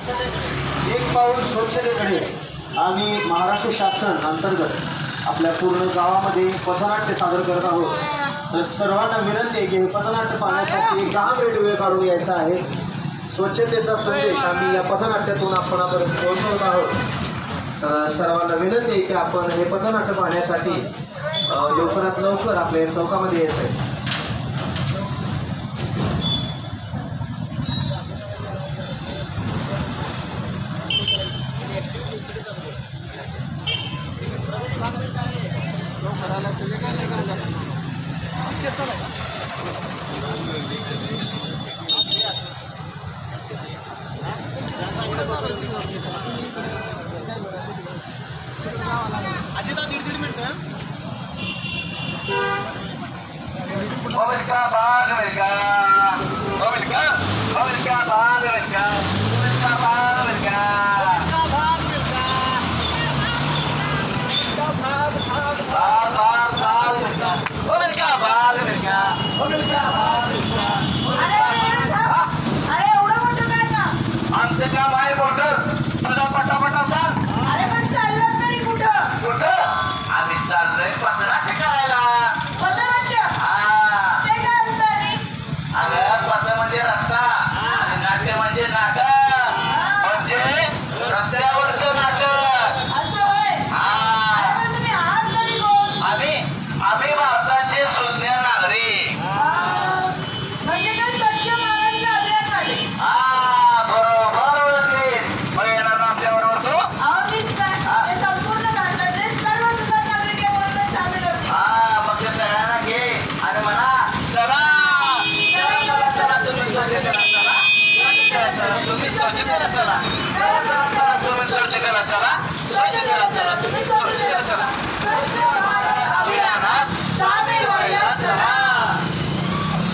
एक पाऊल स्वच्छतेकडे आम्ही महाराष्ट्र शासन अंतर्गत आपल्या पूर्ण गावामध्ये पथनाट्य सादर करत आहोत। तर सर्वांना विनंती आहे की हे पथनाट्य पाहण्यासाठी एक 10 मिनिट वेळ काढून यायचा आहे। स्वच्छतेचा संदेश आम्ही या पथनाट्यातून आपणापर्यंत पोहोचवत आहोत। तर सर्वांना विनंती आहे की आपण हे पथनाट्य पाहण्यासाठी लवकरात लवकर आपल्या चौकामध्ये यायचं आहे।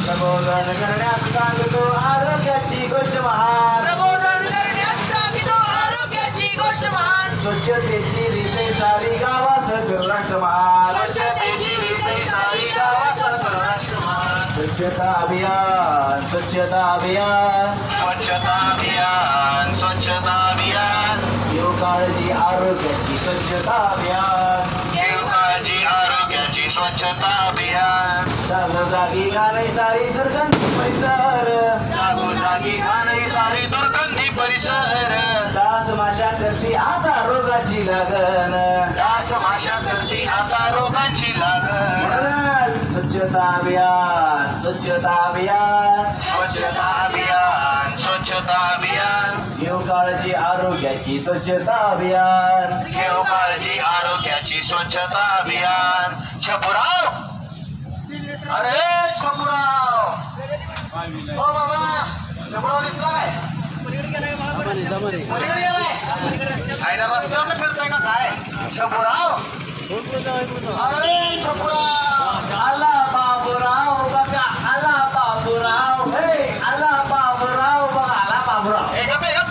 प्रबोधन करण्यास सांगतो आरोग्याची गोष्ट महान, प्रबोधन करण्यास सांगतो आरोग्याची गोष्ट महान, स्वच्छतेची रीते सारी गावास करू राष्ट्र महान, स्वच्छतेची रीते सारी गावास करू राष्ट्र महान, स्वच्छता अभियान, स्वच्छता अभियान, स्वच्छता अभियान, स्वच्छता अभियान, घेऊ काळजी आरोग्याची स्वच्छता अभियान, घेऊ काळजी आरोग्याची स्वच्छता अभियान, जागोजागी घाणे सारी दुर्गंधी परिसर, जागोजागी घाणे सारी दुर्गंधी परिसर, डास माशा करती आता रोगाची लागण, डास माशा करती आता रोगाची लागण, स्वच्छता अभियान, स्वच्छता अभियान, स्वच्छता अभियान, स्वच्छता अभियान, घेऊ काळजी आरोग्याची स्वच्छता अभियान, घेऊ काळजी आरोग्याची स्वच्छता अभियान. छपुराव, अरे छपुराव, ओ बाबा, छपुराव दिसलाय? पलीकडे गेलाय? आईला रस्त्यावर फिरताय का काय? छपुराव, अरे छपुराव, आला बाबूराव बघा, आला बाबूराव, हे आला बाबूराव बघा, आला बाबूराव. हे गप, हे गप.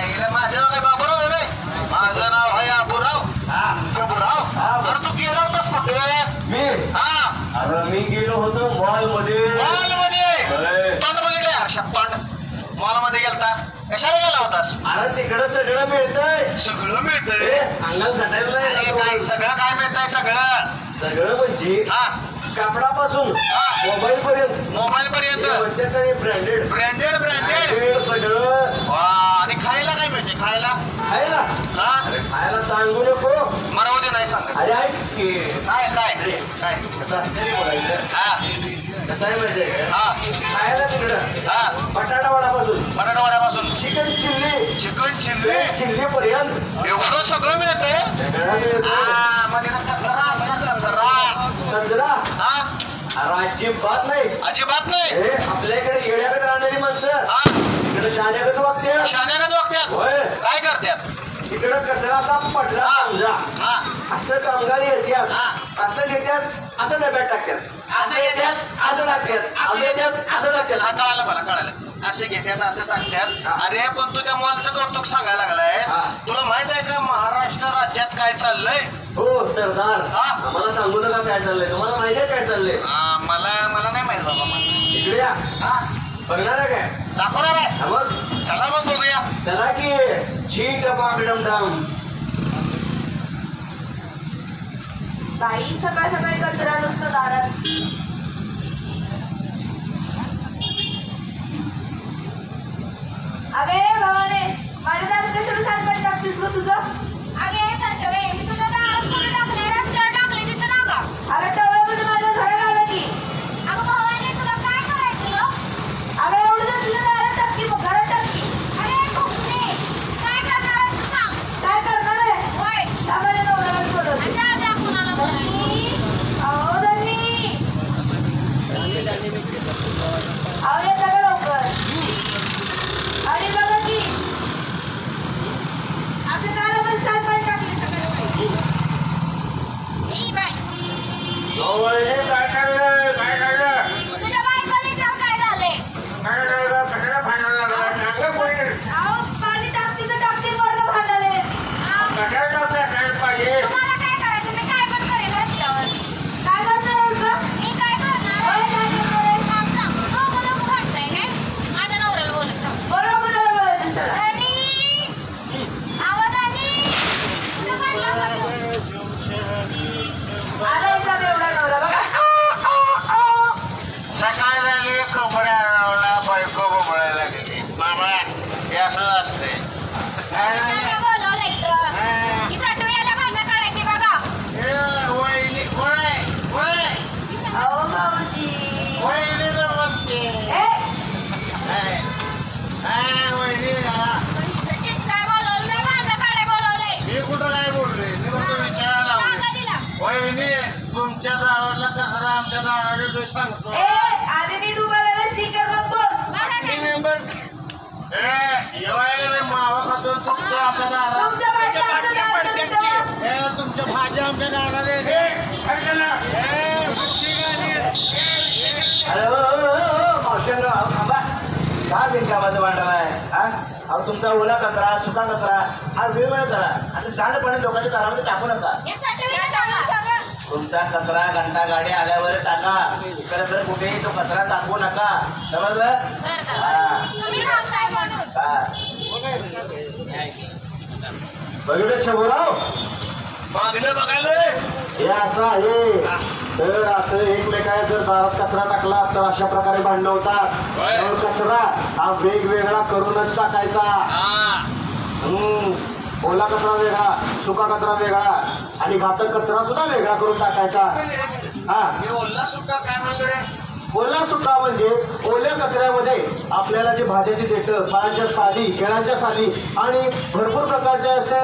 इकडे माझं नाव काय बाबूराव आहे रे? माझं नाव आहे अबूराव. छपुराव, अरे तू गेला होतास कुठे? मी हा, अरे मी गेलो होतो मॉल मध्ये. मॉलमध्ये? तोंड बघितलं यार, शक्तोंड. मॉलमध्ये गेलता? कशाला गेला होतास? अरे तिकडं सगळं मिळतंय. सगळं मिळतंय. ए, अंगाला झटायला अरे नाही काय लागत. सगळं काय मिळतंय सगळं? सगळं म्हणजे हा, कापडापासून हा. मोबाईल पर्यंत मोबाईल पर्यंत ब्रँडेड ब्रँडेड ब्रँडेड. सगळं. वा, आणि खायला काय मिळते? खायला? खायला हा, अरे खायला सांगू नको. मरावधी नाही सांगत. अरे ऐक की काय काय काय? कसं असतं रे बोलायचं. हा, कसं आहे माहितीये का? हा, खायला तिकडं हा. बटाटा वडापासून बटाटावड्यापासून chicken chilli chicken chilli chilli पर्यंत एवढं सगळं मिळतंय? सगळं मिळतं. हा, मग तिथं कचरा असला कचरा. कचरा हा, अरे अजिबात नाही. अजिबात नाही. हे आपल्याकडे येड्यागत राहणारी माणसं हा, तिकडे शाण्यागत वागते. शाण्यागत वागत्यात. होय, काय करतात? तिकडं कचरा असा पडला समजा, हा, असं कामगार येतात, हा. असं घेतात, असं डब्यात टाकतात, असं येतात, असं टाकतात, असं येतात, असं टाकतात. हा, कळालं मला, कळालं. असे घेतात, असं टाकतात. हा. अरे पण तू त्या मॉलचं कौतुक सांगायला लागलाय. हा. तुला माहित आहे का महाराष्ट्र राज्यात काय चाललंय? हो सरदार, हा. आम्हाला सांगू नका काय चाललंय. तुम्हाला माहिती आहे काय चाललंय? मला नाही माहित बाबा मला. इकडे या. हा, बघणार आहे काय? दाखवणार आहे? हा, मग चला मग बघूया. चला चीट पाकडम डाऊन. बाई सकाळ सकाळी कचरा नुसतं दारात. अगे भावाने माझ्या दारात कशाला सांडपाणी टाकतेस ग तुझं? अगे संतवे मी तुझ्या दारात कुठे टाकले रस्त्यावर टाकले तिथं ना का अगं टवळ्यामध्ये माझ्या घरात आलं की. अगं भावाने तुला काय करायचं ग? अगं एवढं तर तुझ्या दारात टाकते मग घरात टाकते. अरे भुकणे काय करणार आहे तू सांग. काय करणार आहे? होय त्या माझ्या नवऱ्याला बोलवते. आणि जा जा कुणाला बोलायचं. अहो धन्नी अहो येता का लवकर? अरे बघा की आपल्या दारामध्ये सांडपाणी टाकले सकाळी. ई बाई काय काढलं काय काढलं तुझ्या बायकोने तर काय झाले? काय काढलं कशाला भांडण लागलं कोणी अहो पाणी टाकते तर टाकते वरनं भांडायला येते. कशाला टाकलं काय पाहिजे तुम्हाला काय करायचं मी काय पण करेन रस्त्यावर. काय करणार आहेस गं? मी काय करणार आहे? थांब सांग तू मला भांडताय काय माझ्या नवऱ्याला बोलत थांब. बरोबर कुणाला बोलायचं त्याला? आणि आवाज आणि तुझं भांडलं का तू? आला इथला बेवडा नवरा बघा. सकाळ झाली कोंबड्या लावला बायको बोबळायला गेली मामा हे असं असते कशाला बोलवलंय तर? ही सटवेला भांडणं काढायची बघा. वहिनी अहो भाऊजी वहिनी नमस्ते ए वहिनी काय बोलवलं नाही भांडणं काढाय बोलवलंय. मी कुठं काय बोललोय मी फक्त विचारायला सांगा लावले तिला. वहिनी तुमच्या दाराला कचरा आमच्या दाराला सांगतो ए आधी नीट उभारायला शिकर मग बोल. बघा काय. मावा खातो तुमचं आपल्या दारात तुमच्या भाजी असं दारात असतं. तुमच्या भाज्या आमच्या दारात मावशेंगाव थांबा का बिनकामाचं भांडण आहे हा अहो तुमचा ओला कचरा सुका कचरा हा वेगवेगळा करा आणि सांडपाणी लोकांच्या दारामध्ये टाकू नका. या सटवेला सांगा. तुमचा कचरा घंटा गाडी आल्यावर टाका इकडे तर कुठेही तो कचरा टाकू नका समजलं तुम्ही थांबताय म्हणून. बघितलं शंभूराव मागणं बघायला हे असं आहे तर असं एकमेकाला जर दारात कचरा टाकला तर अशा प्रकारे भांडणं होतात. होय. त्यामुळे कचरा हा वेगवेगळा करूनच टाकायचा. ओला कचरा वेगळा सुका कचरा वेगळा आणि घातक कचरा सुद्धा वेगळा करून टाकायचा. हा मी ओल्ला सुद्धा काय म्हणतो ओला सुका म्हणजे ओल्या कचऱ्यामध्ये आपल्याला जे भाज्याची देठं फळांच्या साली केळांच्या साली आणि भरपूर प्रकारचे असे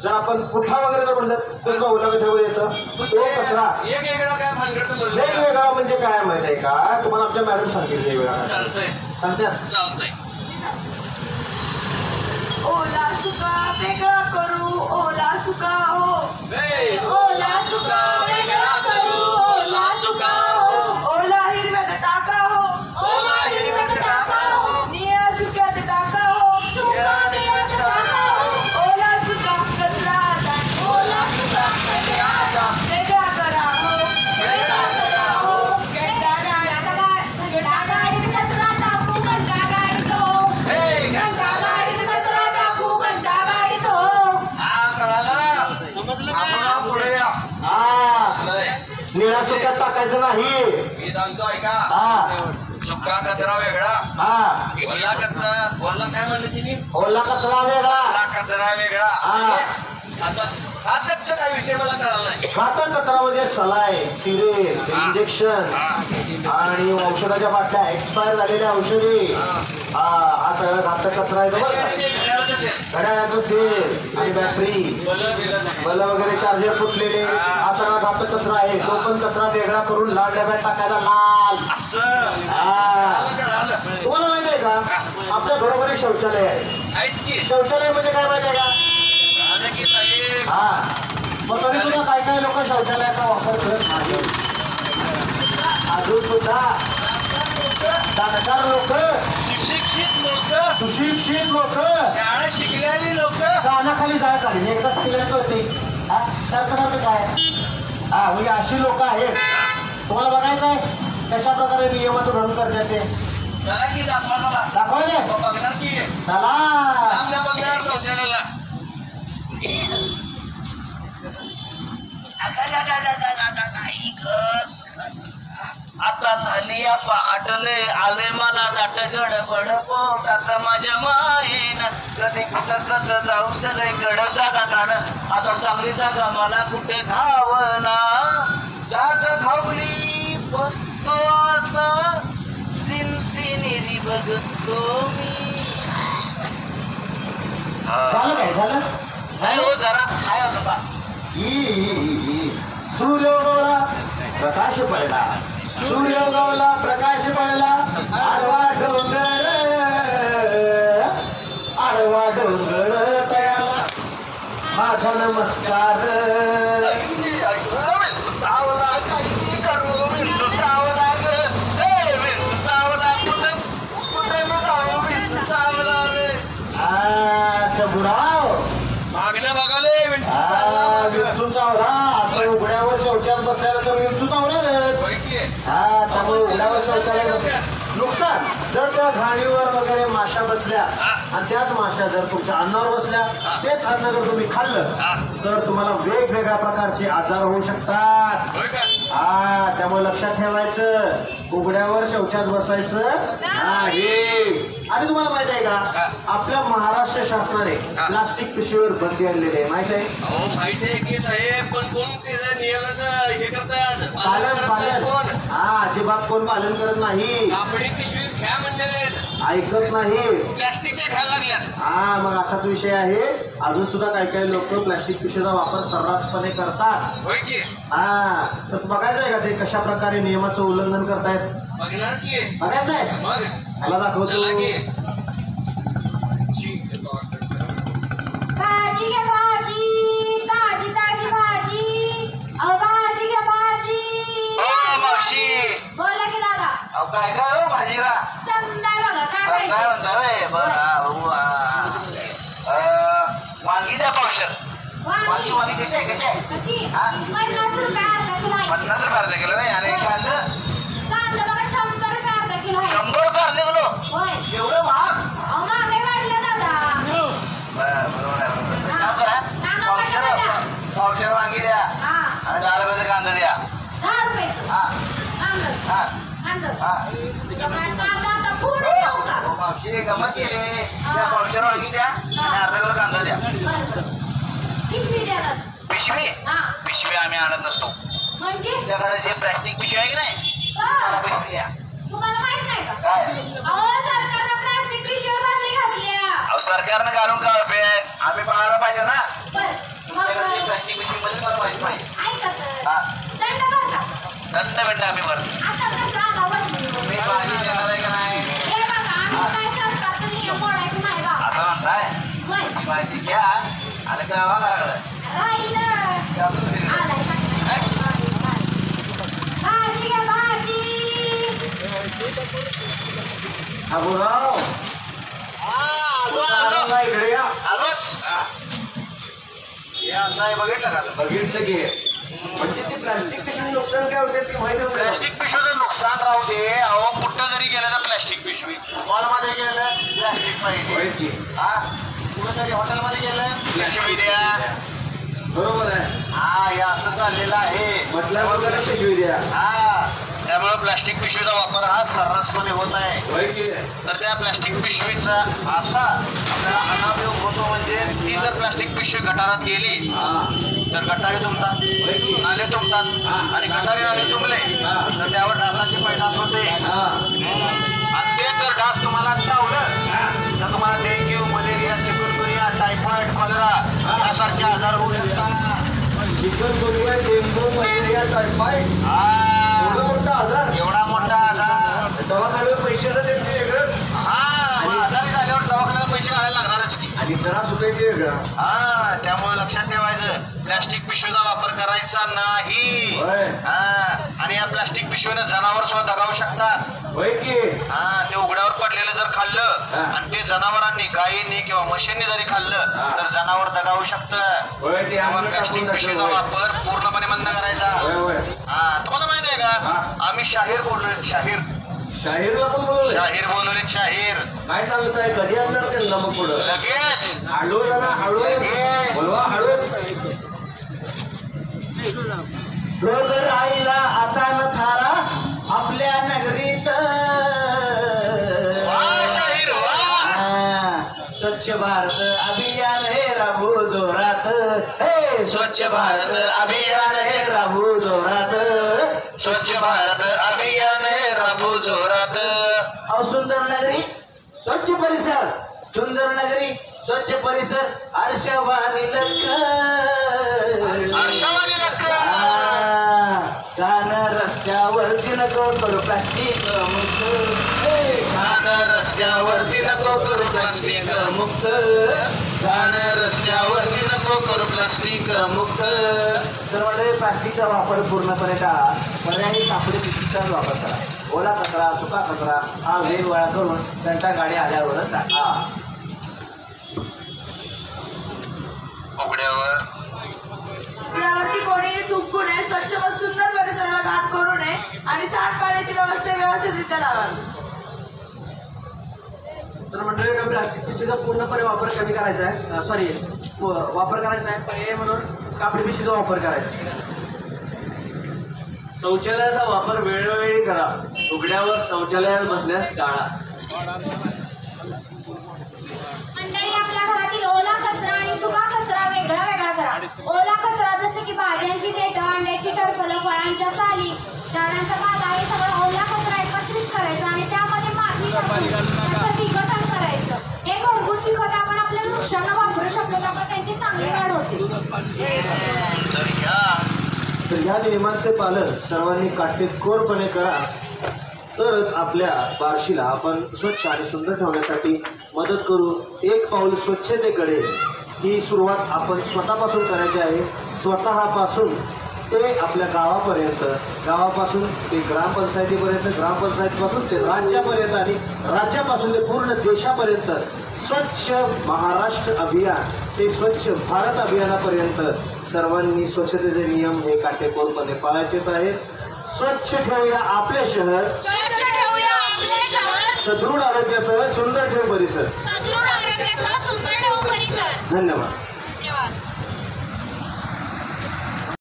जर आपण पुठा वगैरे जर म्हणलं तर सुद्धा ओल्या कचऱ्यामध्ये येतं तो कचरा. एक वेगळा काय भानगड वेगवेगळा म्हणजे काय माहिती आहे का तुम्हाला आमच्या मॅडम सांगितलं वेगवेगळा चालतंय सांगतात. चालतंय ओला सुका वेगळा करू ओला सुका हो. ओला सुका वेगळा करू ओला सुका हो. ओला हिरव्यात टाका हो. ओला हिरव्यात टाका हो. निळ्या सुक्यात टाका हो. सुका निळ्यात टाका हो. ओला सुका कचरा आता ओला सुका कचरा आता वेगळा करा हो. वेगळा करा हो. घंटा गाडीत कचरा टाकू घंटा गाडीत हो. घंटा गाडीत कचरा टाकू घंटा गाडीत हो. हा कळालं समजलं पुढे या हा निळ्या सुक्यात टाकायचं नाही. मी सांगतो ऐका हा सुका कचरा वेगळा हा ओला कचरा ओला काय म्हणलं तिने ओला कचरा वेगळा ओला कचरा वेगळा हा. आता घातकच काय विषय मला कळाला नाही घातक कचरा म्हणजे सलाय सिरेंज इंजेक्शन आणि औषधाच्या बाटल्या एक्सपायर झालेल्या औषधी हा सगळा घातक कचरा आहे बरोबर का? घड्याळाचं सेल आणि बॅटरी बल वगैरे चार्जर फुटलेले हा सगळा घातक कचरा आहे. तो पण कचरा वेगळा करून लाल डब्यात टाकायला लाल. हा तुम्हाला माहिती आहे का आपल्या घरोघरी शौचालय आहे. शौचालय म्हणजे काय माहिती आहे का? हा मग तरी सुद्धा काय काय लोक शौचालयाचा वापर करत नाही. अजून सुद्धा जाणकार लोक सुशिक्षित लोक शिकलेली लोक कानाखाली जाळ काढली एकदा शिकल्याचं होते हा सारखं सारखं काय हा म्हणजे अशी लोक आहेत. तुम्हाला बघायचं आहे कशा प्रकारे नियमाचं भंग करतात ते दाखवा दाखवायचे बघणार की चला आता झाली या पहाटले आले मला दाट गडबड पोटात माझ्या मायेन कधी कुठं कसं जाऊ सगळे गड जागा काढ आता चांगली जागा मला कुठे धावना जागा धावली बसतो आता सिनसिनेरी बघतो मी झालं काय झालं नाही हो जरा काय असं बा सूर्य उगवला प्रकाश पडला सूर्य उगवला प्रकाश पडला आडवा डोंगर तयाला माझा नमस्कार बुराव मागण्या बघाले विंचू चावला असं उघड्यावर शौचात बसल्यावर तर विंचू चावणारच हा त्यामुळे उघड्यावर शौचालय नुकसान जर त्या घाणीवर वगैरे माशा बसल्या आणि त्याच माशा जर तुमच्या अन्नावर बसल्या तेच अन्न जर तुम्ही खाल्लं तर तुम्हाला वेगवेगळ्या प्रकारचे आजार होऊ शकतात हा त्यामुळे लक्षात ठेवायचं उघड्यावर शौचात बसायचं नाही आणि तुम्हाला माहित आहे का आपल्या महाराष्ट्र शासनाने प्लास्टिक पिशवीवर बंदी आणलेली आहे माहित आहे अहो माहिती आहे की साहेब पण कोण त्याचं नियमाचं हे करतात पालन हा अजिबात कोण पालन करत नाही कापडी पिशवी घ्या म्हणलेले ऐकत नाही प्लास्टिकच्या घ्यायला लागल्यात हा मग असाच विषय आहे अजून सुद्धा काही काही लोक प्लास्टिक पिशवीचा वापर सर्रासपणे करतात होय की हा तर बघायचं आहे का ते कशा प्रकारे नियमाचं उल्लंघन करतायत बघणार की बघायचं आहे मग मला दाखवतो चला की भाजी घ्या भाजी ताजी ताजी भाजी अहो भाजी घ्या भाजी हो मावशी बोला की दादा अहो काय काय हो भाजीला समजा बघा काय काय पाहिजे म्हणता रे वांगी द्या पावशर वांगी वांगी वांगी कशी आहे कशी आहे कशी हा? 50 रुपये अर्धा किलो आहे 50 रुपये अर्धा किलो नाही आणि कांदा कांदा बघा 100 रुपये अर्धा किलो आहे 100 रुपये अर्धा किलो होय एवढं महाग अहो महागाई वाढलं दादा बरोबर आहे बरोबर आहे. हा. काय करा कांदा पावशर बटाटा. पावशर वांगी द्या हा आणि 10 रुपयाचा कांदा द्या 10 रुपयाचं हा कांदा हा कांदा हा कांदा आता पुढे देऊ का हो, मावशी गमत केली त्या पावशर वांगी द्या आणि अर्धा किलो कांदा द्या बरं पिशवी द्या दादा पिशवी हा पिशवी आम्ही आणत नसतो म्हणजे तुमच्याकडे जे प्लॅस्टिक पिशवी आहे की नाही मला पिशवी द्या तुम्हाला माहित नाही का काय अहो सरकारनं प्लास्टिक पिशवीवर बंदी घातल्या अहो सरकारनं घालून का उपयोग आम्ही पाहायला पाहिजे ना बर तुमच्याकडे मग प्लॅस्टिक पिशवी मध्ये मला माहिती पाहिजे ऐका तर हा दंड भरला दंड भेटला आम्ही भर आता कसं आला वाटलं मी भाजी देणार आहे का नाही हे बघा आम्ही काय सरकारचा नियम मोडायचं नाही बा असं म्हणताय होय ती भाजी घ्या आणि गावा लागलं राहिलं आलाय भाजी घ्या भाजी हा बुराव इकडे या आलोच हे असं आहे बघितलं का बघितलं की म्हणजे ती प्लास्टिक पिशवी नुकसान काय होते ती माहिती होतं प्लॅस्टिक पिशवीचं नुकसान राहू दे अहो कुठं जरी गेलं ना प्लॅस्टिक पिशवी मॉलमध्ये गेलं प्लॅस्टिक पाहिजे होय की हा कुठं तरी हॉटेलमध्ये गेलं पिशवी द्या बरोबर आहे हा हे असं चाललेलं आहे म्हटलं वगैरे पिशवी द्या हा त्यामुळे प्लॅस्टिक पिशवीचा वापर हा सर्रासपणे होत आहे होय की तर त्या प्लॅस्टिक पिशवीचा असा आपल्याला अनापयोग होतो म्हणजे ती जर प्लॅस्टिक पिशवी गटारात गेली हा तर गटारे तुंबतात नाले तुंबतात आणि गटारे नाले तुंबले तर त्यावर डासाची पैदास होते हा आणि ते जर डास तुम्हाला चावलं तर तुम्हाला dengue malaria chikungunya typhoid cholera यासारखे आजार होऊ शकतात चिकनगुनिया डेंगू मलेरिया टायफॉइड एवढा मोठा आजार एवढा मोठा आजार दवाखान्यावर पैसे जाते ते वेगळं हा आजारी झाल्यावर दवाखान्याला पैसे घालायला लागणारच की आणि त्रास होतोय ते वेगळं हा त्यामुळे लक्षात ठेवायचं प्लॅस्टिक पिशवीचा वापर करायचा नाही होय हा आणि या प्लॅस्टिक पिशवीने जनावर सुद्धा दगावू शकतात होय की हा ते उघड्यावर पडलेलं जर खाल्लं आणि ते जनावरांनी गायींनी किंवा म्हशींनी जरी खाल्लं तर जनावर दगावू शकतं होय ते आम्हाला प्लॅस्टिक टाकून पिशवीचा टाकलं वापर पूर्णपणे बंद करायचा होय होय हा तुम्हाला माहिती आहे का आम्ही शाहीर बोललोय शाहीर शाहीरला पण बोलवलंय शाहीर बोलवले शाहीर काय सांगताय कधी आणणार त्यांना मग पुढं लगेच हळू जरा हळू बोलवा हळूच रोगराईला आता न थारा आपल्या नगरीत. स्वच्छ भारत अभियान हे राबू जोरात. हे स्वच्छ भारत अभियान हे राबू जोरात. स्वच्छ भारत अभियान हे राबू जोरात. अहो सुंदर नगरी स्वच्छ परिसर, सुंदर नगरी स्वच्छ परिसर, आरशावानी आरशावानी लक्ष. गाणं रस्त्यावरती नको करू प्लास्टिक मुक्त. गाणं रस्त्यावरती नको करू प्लास्टिक मुक्त. गाणं रस्त्यावरती नको करू प्लास्टिक मुक्त. तर म्हणजे प्लास्टिकचा वापर पूर्णपणे टाळा. पर्यायी कापडी पिशवीचाच वापर करा. ओला कचरा सुका कचरा हा वेगवेगळा करून त्यांच्या गाडी आल्यावरच टाका. उघड्यावर यावरती कोणीही थुंकू नये. स्वच्छ व सुंदर परिसराला घाण करू नये आणि सांडपाण्याची व्यवस्था व्यवस्थितरित्या लावावी. तर मंडळी प्लास्टिक पिशवीचा पूर्णपणे वापर कमी करायचा आहे. सॉरी वापर करायचा नाही, पर्याय म्हणून कापडी पिशवीचा वापर करायचा. शौचालयाचा वापर वेळोवेळी करा. उघड्यावर शौचालयात बसण्यास टाळा. मंडळी, आपल्या घरातील ओला कचरा आणि सुका कचरा वेगळा वेगळा करा. ओला कचरा जसे की भाज्यांची देठं, अंड्याची टरफलं, फळांच्या साली, झाडांचा पाला हे सगळं ओला कचरा एकत्रित करायचं आणि त्यामध्ये माती टाकून त्याचं विघटन करायचं. हे घरगुती खत आपण आपल्या वृक्षांना वापरू शकतो, त्यामुळे त्यांची चांगली वाढ होते. तर ह्या नियमांचे पालन सर्वांनी काटेकोरपणे करा. तरच आपल्या बार्शीला आपण स्वच्छ आणि सुंदर ठेवण्यासाठी मदत करू. एक पाऊल स्वच्छतेकडे ही सुरुवात आपण स्वतःपासून करायची आहे. स्वतःपासून ते आपल्या गावापर्यंत, गावापासून ते ग्रामपंचायतीपर्यंत, ग्रामपंचायतीपासून ते राज्यापर्यंत आणि राज्यापासून ते पूर्ण देशापर्यंत स्वच्छ महाराष्ट्र अभियान ते स्वच्छ भारत अभियानापर्यंत सर्वांनी स्वच्छतेचे नियम हे काटेकोरपणे पाळायचेच आहेत. स्वच्छ ठेवूया आपले शहर, स्वच्छ ठेवूया आपले शहर, सदृढ आरोग्यासह सुंदर ठेव परिसर. सदृढ आरोग्यासह सुंदर ठेवू परिसर. धन्यवाद. धन्यवाद.